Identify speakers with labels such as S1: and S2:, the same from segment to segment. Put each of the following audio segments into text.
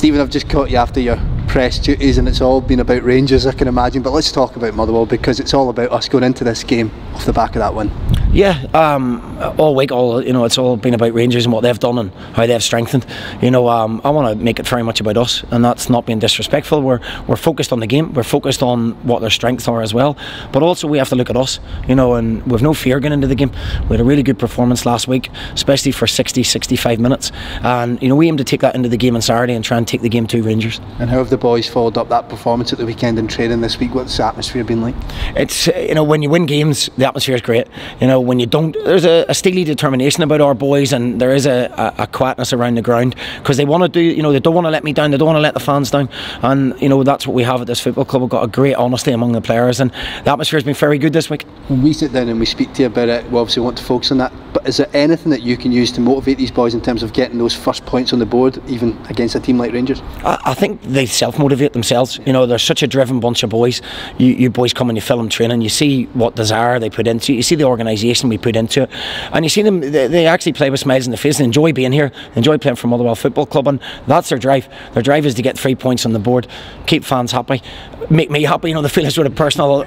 S1: Stephen, I've just caught you after your press duties and it's all been about Rangers, I can imagine, but let's talk about Motherwell, because it's all about us going into this game off the back of that win.
S2: Yeah, all week, it's all been about Rangers and what they've done and how they've strengthened. I want to make it very much about us, and that's not being disrespectful. We're focused on the game, we're focused on what their strengths are as well, but also we have to look at us, and we've no fear going into the game. We had a really good performance last week, especially for 60-65 minutes, and we aim to take that into the game on Saturday and try and take the game to Rangers.
S1: And how have the boys followed up that performance at the weekend in training this week? What's the atmosphere been like?
S2: It's when you win games, the atmosphere is great. When you don't, there's a steely determination about our boys, and there is a quietness around the ground, because they want to do, they don't want to let me down, they don't want to let the fans down, and that's what we have at this football club. We've got a great honesty among the players, and the atmosphere has been very good this week.
S1: When we sit down and we speak to you about it, we obviously want to focus on that, but is there anything that you can use to motivate these boys in terms of getting those first points on the board, even against a team like Rangers?
S2: I think they self-motivate themselves. They're such a driven bunch of boys. You boys come and you film them training, you see what desire they put into it, you see the organisation we put into it, and you see them, they actually play with smiles in the face and enjoy being here, enjoy playing for Motherwell Football Club, and that's their drive. Their drive is to get 3 points on the board, keep fans happy, make me happy. They feel a sort of personal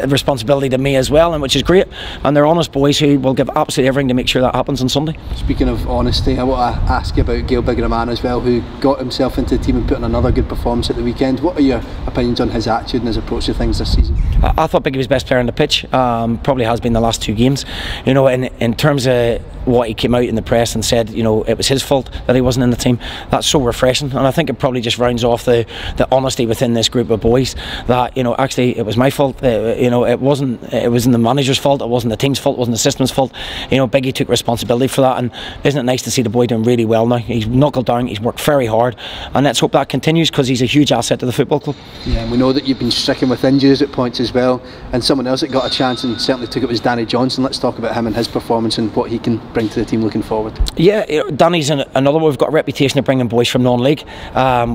S2: responsibility to me as well, and which is great, and they're honest boys who will give absolutely everything to make sure that happens on Sunday. Speaking
S1: of honesty, I want to ask you about Gail Biggerman as well, who got himself into the team and put in another good performance at the weekend. What are your opinions on his attitude and his approach to things this season?
S2: I thought Biggie was best player on the pitch, probably has been the last 2 games. In terms of what he came out in the press and said, it was his fault that he wasn't in the team. That's so refreshing, and I think it probably just rounds off the honesty within this group of boys, that actually it was my fault. It wasn't the manager's fault, it wasn't the team's fault, it wasn't the system's fault. Biggie took responsibility for that, and isn't it nice to see the boy doing really well now? He's knuckled down, he's worked very hard, and let's hope that continues, because he's a huge asset to the football club.
S1: Yeah, and we know that you've been stricken with injuries at points as well, and someone else that got a chance and certainly took it was Danny Johnson. Let's talk about him and his performance and what he can bring to the team looking forward. Yeah,
S2: Danny's another one. We've got a reputation of bringing boys from non-league.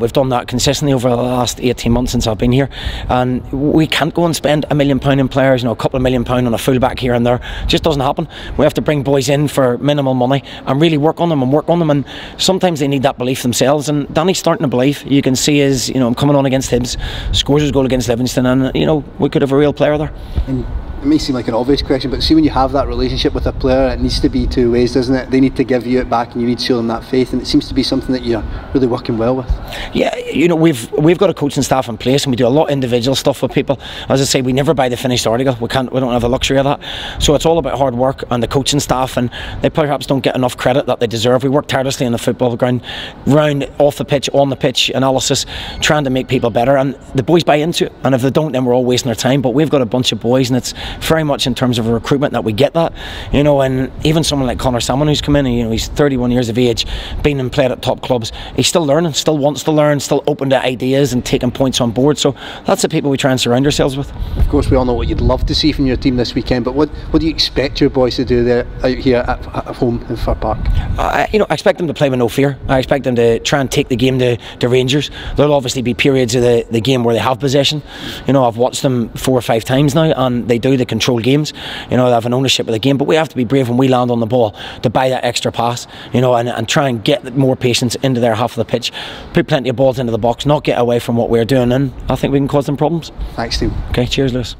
S2: We've done that consistently over the last 18 months since I've been here, and we can't go and spend £1 million in players, a couple of £1 million on a fullback here and there. It just doesn't happen. We have to bring boys in for minimal money and really work on them, and sometimes they need that belief themselves, and Danny's starting to believe. You can see his, coming on against Hibs, scores his goal against Livingston, and we could have a real player there.
S1: And it may seem like an obvious question, but see, when you have that relationship with a player, it needs to be 2 ways, doesn't it? They need to give you it back, and you need to show them that faith, and it seems to be something that you're really working well with.
S2: Yeah, we've got a coaching staff in place, and we do a lot of individual stuff with people. As I say, we never buy the finished article. We don't have the luxury of that. So it's all about hard work and the coaching staff, and they perhaps don't get enough credit that they deserve. We work tirelessly on the football ground, round, off the pitch, on the pitch analysis, trying to make people better, and the boys buy into it, and if they don't, then we're all wasting our time. But we've got a bunch of boys, and it's very much in terms of a recruitment that we get that, and even someone like Connor Salmon, who's come in, and he's 31 years of age, been and played at top clubs, he's still learning, still wants to learn, still open to ideas and taking points on board. So that's the people we try and surround ourselves with.
S1: Of course, we all know what you'd love to see from your team this weekend, but what do you expect your boys to do there out here at home in Fir Park?
S2: I expect them to play with no fear. I expect them to try and take the game to Rangers. There'll obviously be periods of the game where they have possession. I've watched them 4 or 5 times now, and they do the control games. They have an ownership of the game, but we have to be brave when we land on the ball to buy that extra pass, and try and get more patience into their half of the pitch, put plenty of balls into the box, not get away from what we're doing, and I think we can cause them problems.
S1: Thanks, Steve.
S2: Okay, cheers, Lewis.